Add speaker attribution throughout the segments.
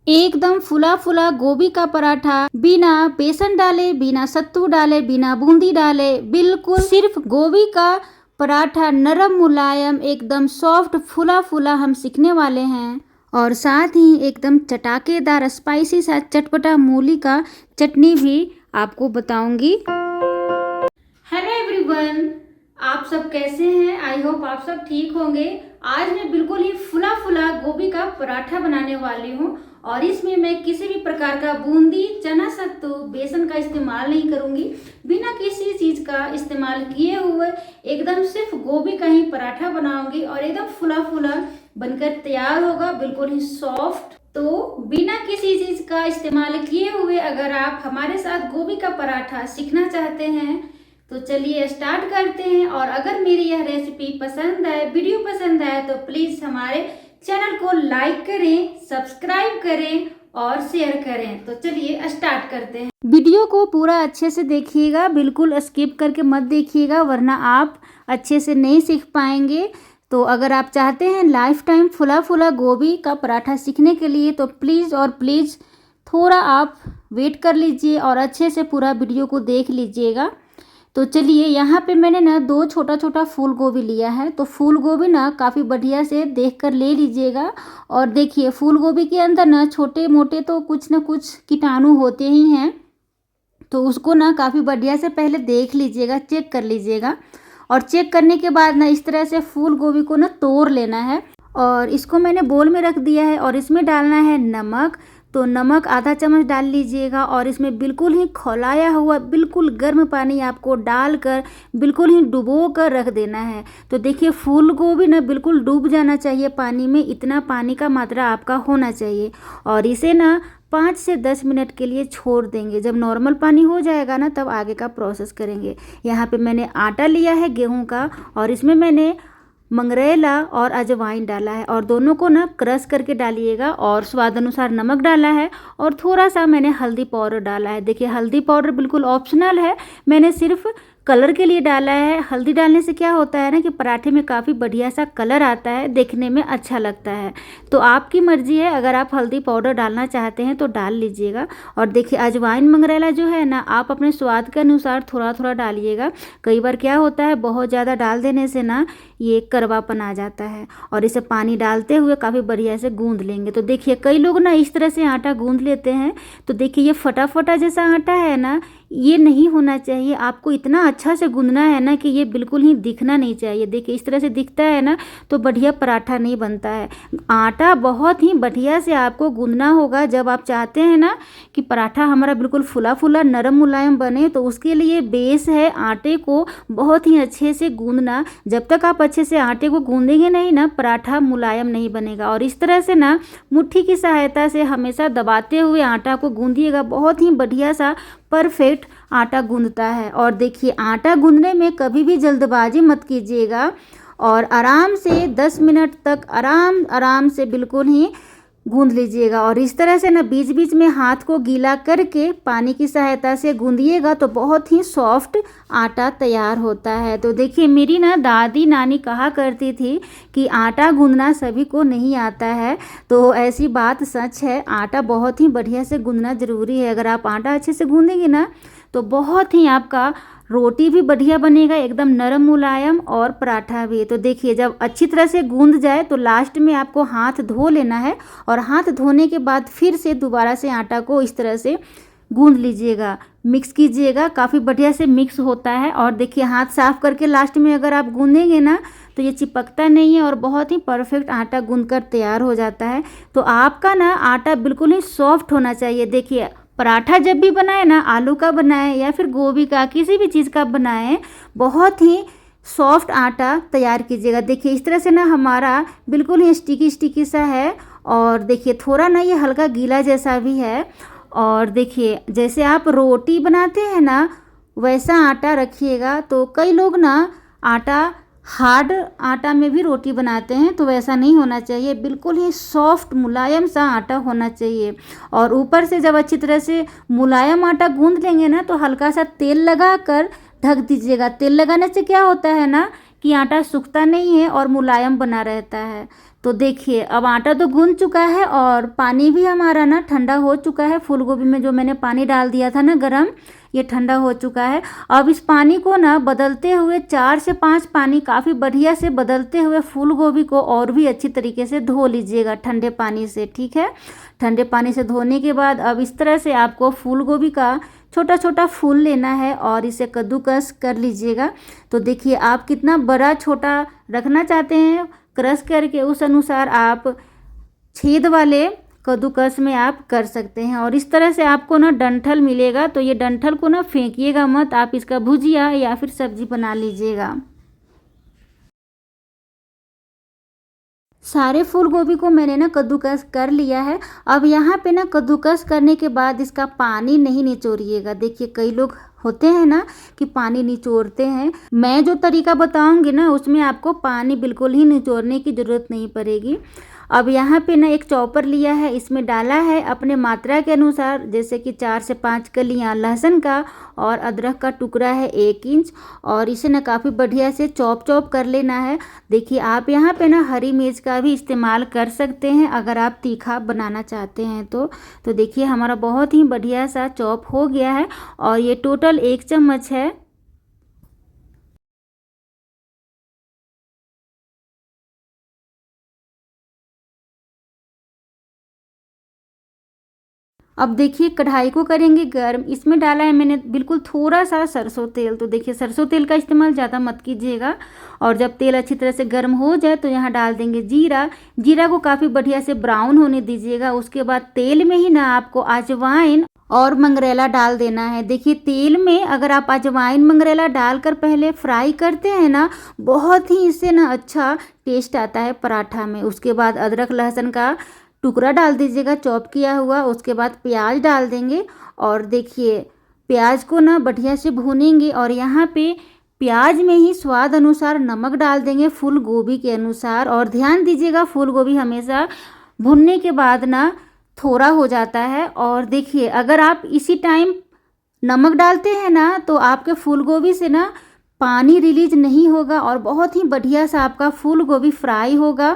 Speaker 1: एकदम फुला फुला गोभी का पराठा, बिना बेसन डाले, बिना सत्तू डाले, बिना बूंदी डाले, बिल्कुल सिर्फ गोभी का पराठा नरम मुलायम एकदम सॉफ्ट फुला फुला हम सीखने वाले हैं। और साथ ही एकदम चटाकेदार स्पाइसी सा चटपटा मूली का चटनी भी आपको बताऊंगी। हेलो एवरीवन, आप सब कैसे हैं? आई होप आप सब ठीक होंगे। आज मैं बिल्कुल ही फुला फुला गोभी का पराठा बनाने वाली हूँ और इसमें मैं किसी भी प्रकार का बूंदी, चना सत्तू, बेसन का इस्तेमाल नहीं करूँगी। बिना किसी चीज़ का इस्तेमाल किए हुए एकदम सिर्फ गोभी का ही पराठा बनाऊंगी और एकदम फुला फुला बनकर तैयार होगा, बिल्कुल ही सॉफ्ट। तो बिना किसी चीज़ का इस्तेमाल किए हुए अगर आप हमारे साथ गोभी का पराठा सीखना चाहते हैं तो चलिए स्टार्ट करते हैं। और अगर मेरी यह रेसिपी पसंद आए, वीडियो पसंद आए तो प्लीज़ हमारे चैनल को लाइक करें, सब्सक्राइब करें और शेयर करें। तो चलिए स्टार्ट करते हैं। वीडियो को पूरा अच्छे से देखिएगा, बिल्कुल स्किप करके मत देखिएगा वरना आप अच्छे से नहीं सीख पाएंगे। तो अगर आप चाहते हैं लाइफ टाइम फुला फुला गोभी का पराठा सीखने के लिए तो प्लीज़ और प्लीज़ थोड़ा आप वेट कर लीजिए और अच्छे से पूरा वीडियो को देख लीजिएगा। तो चलिए, यहाँ पे मैंने ना 2 छोटा छोटा फूल गोभी लिया है। तो फूल गोभी ना काफ़ी बढ़िया से देख कर ले लीजिएगा। और देखिए, फूल गोभी के अंदर ना छोटे मोटे तो कुछ ना कुछ कीटाणु होते ही हैं, तो उसको ना काफ़ी बढ़िया से पहले देख लीजिएगा, चेक कर लीजिएगा। और चेक करने के बाद ना इस तरह से फूल गोभी को ना तोड़ लेना है। और इसको मैंने बोल में रख दिया है और इसमें डालना है नमक। तो नमक आधा चम्मच डाल लीजिएगा और इसमें बिल्कुल ही खौलाया हुआ बिल्कुल गर्म पानी आपको डालकर बिल्कुल ही डुबो कर रख देना है। तो देखिए, फूल गोभी ना बिल्कुल डूब जाना चाहिए पानी में, इतना पानी का मात्रा आपका होना चाहिए। और इसे ना 5 से 10 मिनट के लिए छोड़ देंगे। जब नॉर्मल पानी हो जाएगा ना तब आगे का प्रोसेस करेंगे। यहाँ पे मैंने आटा लिया है गेहूं का और इसमें मैंने मंगरेला और अजवाइन डाला है और दोनों को ना क्रश करके डालिएगा। और स्वाद अनुसार नमक डाला है और थोड़ा सा मैंने हल्दी पाउडर डाला है। देखिए, हल्दी पाउडर बिल्कुल ऑप्शनल है, मैंने सिर्फ कलर के लिए डाला है। हल्दी डालने से क्या होता है ना कि पराठे में काफ़ी बढ़िया सा कलर आता है, देखने में अच्छा लगता है। तो आपकी मर्ज़ी है, अगर आप हल्दी पाउडर डालना चाहते हैं तो डाल लीजिएगा। और देखिए, अजवाइन मंगरेला जो है ना आप अपने स्वाद के अनुसार थोड़ा थोड़ा डालिएगा। कई बार क्या होता है, बहुत ज़्यादा डाल देने से ना ये कड़वापन आ जाता है। और इसे पानी डालते हुए काफ़ी बढ़िया से गूंद लेंगे। तो देखिए, कई लोग ना इस तरह से आटा गूंद लेते हैं। तो देखिए, ये फटा फटा जैसा आटा है ना, ये नहीं होना चाहिए। आपको इतना अच्छा से गूंदना है ना कि ये बिल्कुल ही दिखना नहीं चाहिए। देखिए, इस तरह से दिखता है ना तो बढ़िया पराठा नहीं बनता है। आटा बहुत ही बढ़िया से आपको गूंदना होगा। जब आप चाहते हैं ना कि पराठा हमारा बिल्कुल फुला फुला नरम मुलायम बने तो उसके लिए बेस है आटे को बहुत ही अच्छे से गूंदना। जब तक आप अच्छे से आटे को गूंदेंगे नहीं ना, पराठा मुलायम नहीं बनेगा। और इस तरह से ना मुट्ठी की सहायता से हमेशा दबाते हुए आटा को गूंदिएगा, बहुत ही बढ़िया सा परफेक्ट आटा गूंदता है। और देखिए, आटा गूंदने में कभी भी जल्दबाजी मत कीजिएगा और आराम से 10 मिनट तक आराम से बिल्कुल ही गूंद लीजिएगा। और इस तरह से ना बीच बीच में हाथ को गीला करके पानी की सहायता से गूंदिएगा तो बहुत ही सॉफ्ट आटा तैयार होता है। तो देखिए, मेरी ना दादी नानी कहा करती थी कि आटा गूंदना सभी को नहीं आता है। तो ऐसी बात सच है, आटा बहुत ही बढ़िया से गूंदना ज़रूरी है। अगर आप आटा अच्छे से गूंदेंगे ना तो बहुत ही आपका रोटी भी बढ़िया बनेगा, एकदम नरम मुलायम, और पराठा भी। तो देखिए, जब अच्छी तरह से गूंद जाए तो लास्ट में आपको हाथ धो लेना है और हाथ धोने के बाद फिर से दोबारा से आटा को इस तरह से गूंद लीजिएगा, मिक्स कीजिएगा। काफ़ी बढ़िया से मिक्स होता है। और देखिए, हाथ साफ करके लास्ट में अगर आप गूंदेंगे ना तो ये चिपकता नहीं है और बहुत ही परफेक्ट आटा गूंद कर तैयार हो जाता है। तो आपका ना आटा बिल्कुल ही सॉफ्ट होना चाहिए। देखिए, पराठा जब भी बनाए ना, आलू का बनाए या फिर गोभी का, किसी भी चीज़ का बनाए, बहुत ही सॉफ्ट आटा तैयार कीजिएगा। देखिए, इस तरह से ना हमारा बिल्कुल ही स्टिकी स्टिकी सा है। और देखिए, थोड़ा ना ये हल्का गीला जैसा भी है। और देखिए, जैसे आप रोटी बनाते हैं ना वैसा आटा रखिएगा। तो कई लोग ना हार्ड आटा में भी रोटी बनाते हैं, तो वैसा नहीं होना चाहिए। बिल्कुल ही सॉफ्ट मुलायम सा आटा होना चाहिए। और ऊपर से जब अच्छी तरह से मुलायम आटा गूंद लेंगे ना तो हल्का सा तेल लगा कर ढक दीजिएगा। तेल लगाने से क्या होता है ना कि आटा सूखता नहीं है और मुलायम बना रहता है। तो देखिए अब आटा तो गूंद चुका है और पानी भी हमारा ना ठंडा हो चुका है। फूल गोभी में जो मैंने पानी डाल दिया था ना गरम, ये ठंडा हो चुका है। अब इस पानी को ना बदलते हुए 4 से 5 पानी काफ़ी बढ़िया से बदलते हुए फूल गोभी को और भी अच्छी तरीके से धो लीजिएगा ठंडे पानी से, ठीक है। ठंडे पानी से धोने के बाद अब इस तरह से आपको फूल गोभी का छोटा छोटा फूल लेना है और इसे कद्दूकस कर लीजिएगा। तो देखिए आप कितना बड़ा छोटा रखना चाहते हैं, क्रश करके उस अनुसार आप छेद वाले कद्दूकस में आप कर सकते हैं। और इस तरह से आपको ना डंठल मिलेगा, तो ये डंठल को ना फेंकिएगा मत, आप इसका भुजिया या फिर सब्जी बना लीजिएगा। सारे फूल गोभी को मैंने ना कद्दूकस कर लिया है। अब यहाँ पे ना कद्दूकस करने के बाद इसका पानी नहीं निचोड़िएगा। देखिए कई लोग होते हैं ना कि पानी निचोड़ते हैं, मैं जो तरीका बताऊंगी ना उसमें आपको पानी बिल्कुल ही निचोड़ने की ज़रूरत नहीं पड़ेगी। अब यहाँ पे ना एक चॉपर लिया है, इसमें डाला है अपने मात्रा के अनुसार, जैसे कि 4 से 5 कलियाँ लहसुन का और अदरक का टुकड़ा है 1 इंच, और इसे ना काफ़ी बढ़िया से चॉप कर लेना है। देखिए आप यहाँ पे ना हरी मिर्च का भी इस्तेमाल कर सकते हैं अगर आप तीखा बनाना चाहते हैं तो देखिए हमारा बहुत ही बढ़िया सा चॉप हो गया है और ये टोटल 1 चम्मच है। अब देखिए कढ़ाई को करेंगे गर्म, इसमें डाला है मैंने बिल्कुल थोड़ा सा सरसों तेल। तो देखिए सरसों तेल का इस्तेमाल ज़्यादा मत कीजिएगा। और जब तेल अच्छी तरह से गर्म हो जाए तो यहाँ डाल देंगे जीरा। जीरा को काफ़ी बढ़िया से ब्राउन होने दीजिएगा। उसके बाद तेल में ही ना आपको अजवाइन और मंगरेला डाल देना है। देखिए तेल में अगर आप अजवाइन मंगरेला डालकर पहले फ्राई करते हैं ना, बहुत ही इससे ना अच्छा टेस्ट आता है पराठा में। उसके बाद अदरक लहसुन का टुकड़ा डाल दीजिएगा चॉप किया हुआ। उसके बाद प्याज डाल देंगे और देखिए प्याज को ना बढ़िया से भूनेंगे और यहाँ पे प्याज में ही स्वाद अनुसार नमक डाल देंगे फूल गोभी के अनुसार। और ध्यान दीजिएगा फूल गोभी हमेशा भुनने के बाद ना थोड़ा हो जाता है। और देखिए अगर आप इसी टाइम नमक डालते हैं ना तो आपके फूल गोभी से ना पानी रिलीज नहीं होगा और बहुत ही बढ़िया सा आपका फूल गोभी फ्राई होगा।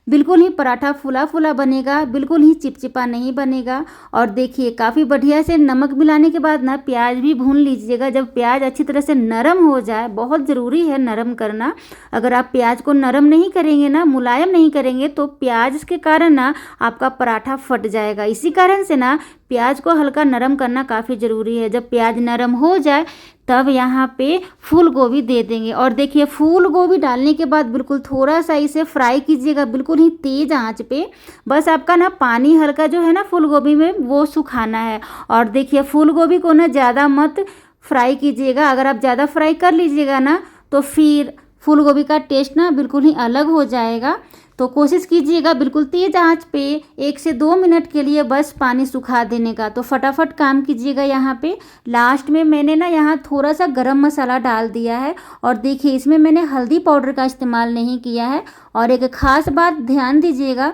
Speaker 1: बिल्कुल ही पराठा फूला फूला बनेगा, बिल्कुल ही चिपचिपा नहीं बनेगा। और देखिए काफ़ी बढ़िया से नमक मिलाने के बाद ना प्याज भी भून लीजिएगा। जब प्याज अच्छी तरह से नरम हो जाए, बहुत ज़रूरी है नरम करना। अगर आप प्याज को नरम नहीं करेंगे ना, मुलायम नहीं करेंगे, तो प्याज के कारण ना आपका पराठा फट जाएगा। इसी कारण से ना प्याज को हल्का नरम करना काफ़ी ज़रूरी है। जब प्याज नरम हो जाए तब यहाँ पे फूल गोभी दे देंगे। और देखिए फूल गोभी डालने के बाद बिल्कुल थोड़ा सा इसे फ्राई कीजिएगा, बिल्कुल ही तेज़ आंच पे। बस आपका ना पानी हल्का जो है ना फूल गोभी में वो सुखाना है। और देखिए फूल गोभी को ना ज़्यादा मत फ्राई कीजिएगा। अगर आप ज़्यादा फ्राई कर लीजिएगा ना तो फिर फूल गोभी का टेस्ट ना बिल्कुल ही अलग हो जाएगा। तो कोशिश कीजिएगा बिल्कुल तेज़ आंच पे 1 से 2 मिनट के लिए बस पानी सुखा देने का। तो फटाफट काम कीजिएगा। यहाँ पे लास्ट में मैंने ना यहाँ थोड़ा सा गरम मसाला डाल दिया है और देखिए इसमें मैंने हल्दी पाउडर का इस्तेमाल नहीं किया है। और एक ख़ास बात ध्यान दीजिएगा,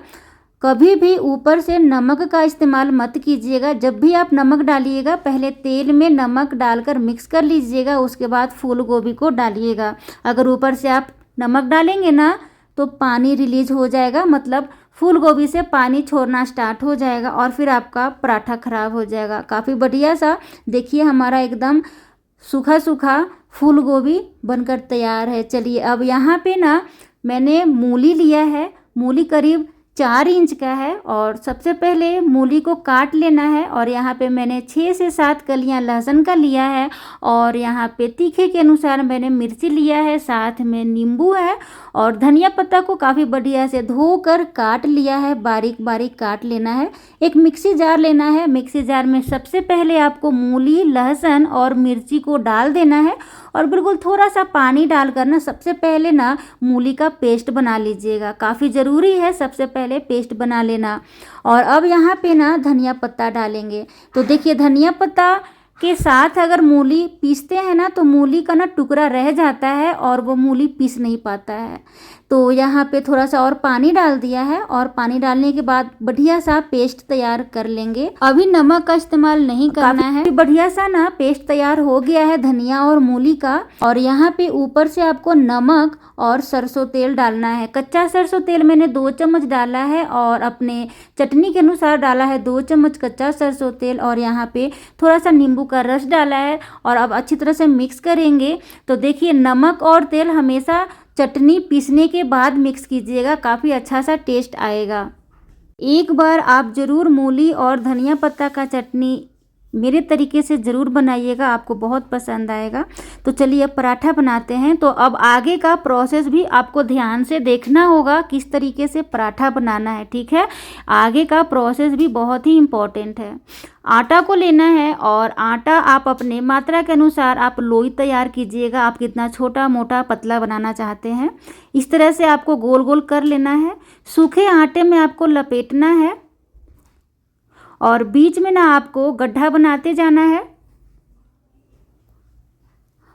Speaker 1: कभी भी ऊपर से नमक का इस्तेमाल मत कीजिएगा। जब भी आप नमक डालिएगा पहले तेल में नमक डालकर मिक्स कर लीजिएगा, उसके बाद फूल गोभी को डालिएगा। अगर ऊपर से आप नमक डालेंगे ना तो पानी रिलीज हो जाएगा, मतलब फूल गोभी से पानी छोड़ना स्टार्ट हो जाएगा और फिर आपका पराठा ख़राब हो जाएगा। काफ़ी बढ़िया सा देखिए हमारा एकदम सूखा सूखा फूल गोभी बनकर तैयार है। चलिए अब यहाँ पे ना मैंने मूली लिया है, मूली करीब 4 इंच का है। और सबसे पहले मूली को काट लेना है। और यहाँ पे मैंने 6 से 7 कलियाँ लहसुन का लिया है और यहाँ पे तीखे के अनुसार मैंने मिर्ची लिया है, साथ में नींबू है। और धनिया पत्ता को काफ़ी बढ़िया से धोकर काट लिया है, बारीक बारीक काट लेना है। एक मिक्सी जार लेना है, मिक्सी जार में सबसे पहले आपको मूली, लहसुन और मिर्ची को डाल देना है और बिल्कुल थोड़ा सा पानी डालकर ना सबसे पहले ना मूली का पेस्ट बना लीजिएगा। काफ़ी ज़रूरी है सबसे पहले पेस्ट बना लेना। और अब यहाँ पे ना धनिया पत्ता डालेंगे। तो देखिए धनिया पत्ता के साथ अगर मूली पीसते हैं ना तो मूली का ना टुकड़ा रह जाता है और वो मूली पीस नहीं पाता है। तो यहाँ पे थोड़ा सा और पानी डाल दिया है और पानी डालने के बाद बढ़िया सा पेस्ट तैयार कर लेंगे। अभी नमक का इस्तेमाल नहीं करना है। बढ़िया सा ना पेस्ट तैयार हो गया है धनिया और मूली का। और यहाँ पे ऊपर से आपको नमक और सरसों तेल डालना है। कच्चा सरसों तेल मैंने 2 चम्मच डाला है और अपने चटनी के अनुसार डाला है 2 चम्मच कच्चा सरसों तेल। और यहाँ पे थोड़ा सा नींबू का रस डाला है और अब अच्छी तरह से मिक्स करेंगे। तो देखिए नमक और तेल हमेशा चटनी पीसने के बाद मिक्स कीजिएगा, काफ़ी अच्छा सा टेस्ट आएगा। एक बार आप ज़रूर मूली और धनिया पत्ता का चटनी मेरे तरीके से ज़रूर बनाइएगा, आपको बहुत पसंद आएगा। तो चलिए अब पराठा बनाते हैं। तो अब आगे का प्रोसेस भी आपको ध्यान से देखना होगा, किस तरीके से पराठा बनाना है, ठीक है। आगे का प्रोसेस भी बहुत ही इम्पोर्टेंट है। आटा को लेना है और आटा आप अपने मात्रा के अनुसार आप लोई तैयार कीजिएगा। आप कितना छोटा मोटा पतला बनाना चाहते हैं, इस तरह से आपको गोल गोल कर लेना है। सूखे आटे में आपको लपेटना है और बीच में ना आपको गड्ढा बनाते जाना है।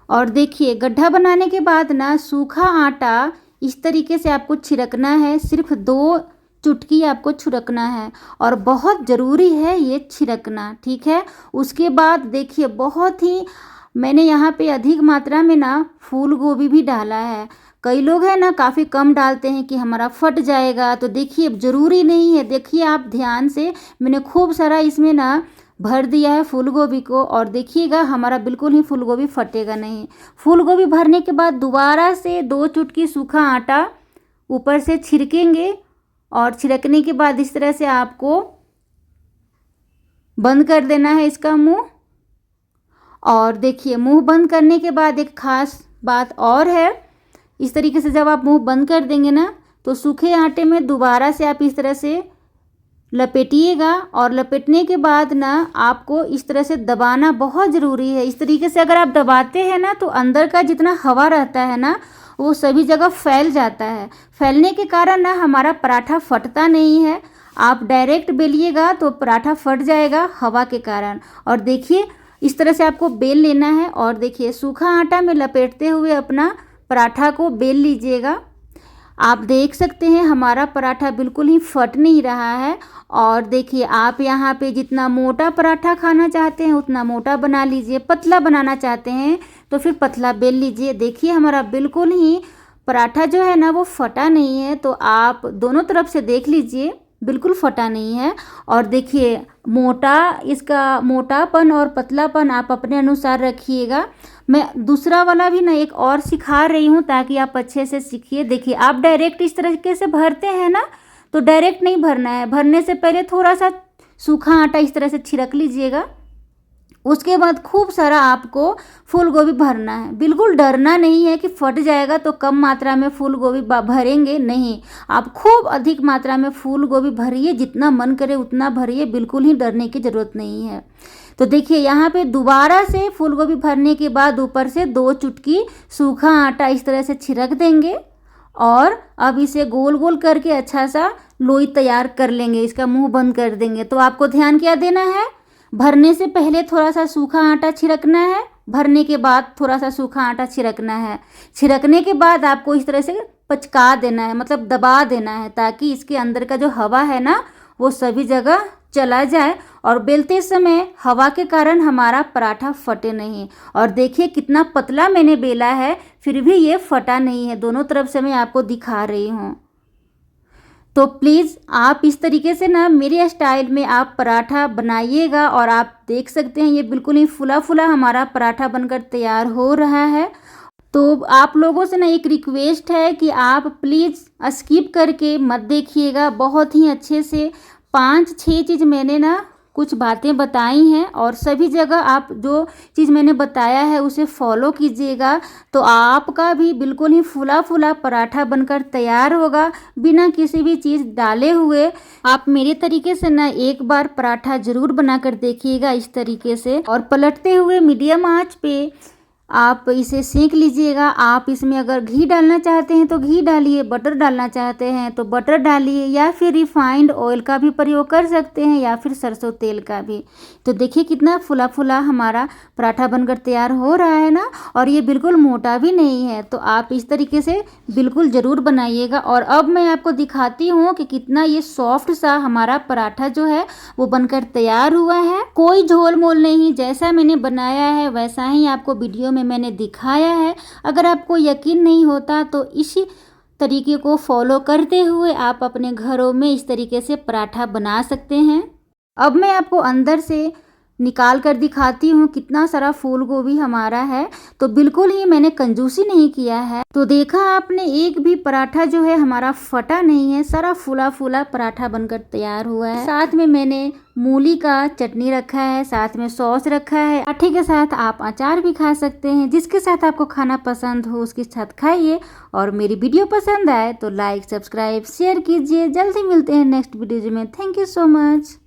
Speaker 1: और देखिए गड्ढा बनाने के बाद ना सूखा आटा इस तरीके से आपको छिड़कना है। सिर्फ 2 चुटकी आपको छिड़कना है और बहुत ज़रूरी है ये छिड़कना, ठीक है। उसके बाद देखिए बहुत ही मैंने यहाँ पे अधिक मात्रा में ना फूल गोभी भी डाला है। कई लोग हैं ना काफ़ी कम डालते हैं कि हमारा फट जाएगा, तो देखिए ज़रूरी नहीं है। देखिए आप ध्यान से, मैंने खूब सारा इसमें ना भर दिया है फूल गोभी को और देखिएगा हमारा बिल्कुल ही फूल गोभी फटेगा नहीं। फूल गोभी भरने के बाद दोबारा से 2 चुटकी सूखा आटा ऊपर से छिड़केंगे और छिड़कने के बाद इस तरह से आपको बंद कर देना है इसका मुंह। और देखिए मुंह बंद करने के बाद एक ख़ास बात और है, इस तरीके से जब आप मुंह बंद कर देंगे ना तो सूखे आटे में दोबारा से आप इस तरह से लपेटिएगा और लपेटने के बाद ना आपको इस तरह से दबाना बहुत ज़रूरी है। इस तरीके से अगर आप दबाते हैं ना तो अंदर का जितना हवा रहता है ना वो सभी जगह फैल जाता है। फैलने के कारण ना हमारा पराठा फटता नहीं है। आप डायरेक्ट बेलिएगा तो पराठा फट जाएगा हवा के कारण। और देखिए इस तरह से आपको बेल लेना है और देखिए सूखा आटा में लपेटते हुए अपना पराठा को बेल लीजिएगा। आप देख सकते हैं हमारा पराठा बिल्कुल ही फट नहीं रहा है। और देखिए आप यहाँ पे जितना मोटा पराठा खाना चाहते हैं उतना मोटा बना लीजिए, पतला बनाना चाहते हैं तो फिर पतला बेल लीजिए। देखिए हमारा बिल्कुल ही पराठा जो है ना वो फटा नहीं है। तो आप दोनों तरफ से देख लीजिए, बिल्कुल फटा नहीं है। और देखिए इसका मोटापन और पतलापन आप अपने अनुसार रखिएगा। मैं दूसरा वाला भी ना एक और सिखा रही हूँ ताकि आप अच्छे से सीखिए। देखिए आप डायरेक्ट इस तरीके से भरते हैं ना, तो डायरेक्ट नहीं भरना है। भरने से पहले थोड़ा सा सूखा आटा इस तरह से छिड़क लीजिएगा। उसके बाद खूब सारा आपको फूल गोभी भरना है। बिल्कुल डरना नहीं है कि फट जाएगा तो कम मात्रा में फूल गोभी भरेंगे, नहीं। आप खूब अधिक मात्रा में फूल गोभी भरिए, जितना मन करे उतना भरिए, बिल्कुल ही डरने की ज़रूरत नहीं है। तो देखिए यहाँ पे दोबारा से फूल गोभी भरने के बाद ऊपर से 2 चुटकी सूखा आटा इस तरह से छिड़क देंगे और अब इसे गोल गोल करके अच्छा सा लोई तैयार कर लेंगे। इसका मुंह बंद कर देंगे। तो आपको ध्यान क्या देना है, भरने से पहले थोड़ा सा सूखा आटा छिड़कना है, भरने के बाद थोड़ा सा सूखा आटा छिड़कना है। छिड़कने के बाद आपको इस तरह से पचका देना है, मतलब दबा देना है, ताकि इसके अंदर का जो हवा है ना वो सभी जगह चला जाए और बेलते समय हवा के कारण हमारा पराठा फटे नहीं। और देखिए कितना पतला मैंने बेला है, फिर भी ये फटा नहीं है। दोनों तरफ से मैं आपको दिखा रही हूँ। तो प्लीज़ आप इस तरीके से ना मेरे स्टाइल में आप पराठा बनाइएगा। और आप देख सकते हैं ये बिल्कुल ही फुला फुला हमारा पराठा बनकर तैयार हो रहा है। तो आप लोगों से ना एक रिक्वेस्ट है कि आप प्लीज़ स्किप करके मत देखिएगा। बहुत ही अच्छे से 5-6 चीज़ मैंने ना कुछ बातें बताई हैं और सभी जगह आप जो चीज़ मैंने बताया है उसे फॉलो कीजिएगा। तो आपका भी बिल्कुल ही फुला फुला पराठा बनकर तैयार होगा बिना किसी भी चीज़ डाले हुए। आप मेरे तरीके से ना एक बार पराठा ज़रूर बनाकर देखिएगा इस तरीके से। और पलटते हुए मीडियम आंच पे आप इसे सेंक लीजिएगा। आप इसमें अगर घी डालना चाहते हैं तो घी डालिए, बटर डालना चाहते हैं तो बटर डालिए, या फिर रिफाइंड ऑयल का भी प्रयोग कर सकते हैं, या फिर सरसों तेल का भी। तो देखिए कितना फुला फुला हमारा पराठा बनकर तैयार हो रहा है ना, और ये बिल्कुल मोटा भी नहीं है। तो आप इस तरीके से बिल्कुल ज़रूर बनाइएगा। और अब मैं आपको दिखाती हूँ कि कितना ये सॉफ्ट सा हमारा पराठा जो है वो बनकर तैयार हुआ है। कोई झोल मोल नहीं, जैसा मैंने बनाया है वैसा ही आपको वीडियो में मैंने दिखाया है। अगर आपको यकीन नहीं होता तो इसी तरीके को फॉलो करते हुए आप अपने घरों में इस तरीके से पराठा बना सकते हैं। अब मैं आपको अंदर से निकाल कर दिखाती हूँ कितना सारा फूल गोभी हमारा है। तो बिल्कुल ही मैंने कंजूसी नहीं किया है। तो देखा आपने, एक भी पराठा जो है हमारा फटा नहीं है, सारा फूला फूला पराठा बनकर तैयार हुआ है। साथ में मैंने मूली का चटनी रखा है, साथ में सॉस रखा है। पराठे के साथ आप अचार भी खा सकते हैं। जिसके साथ आपको खाना पसंद हो उसके साथ खाइए। और मेरी वीडियो पसंद आए तो लाइक, सब्सक्राइब, शेयर कीजिए। जल्दी मिलते हैं नेक्स्ट वीडियो में। Thank you so much.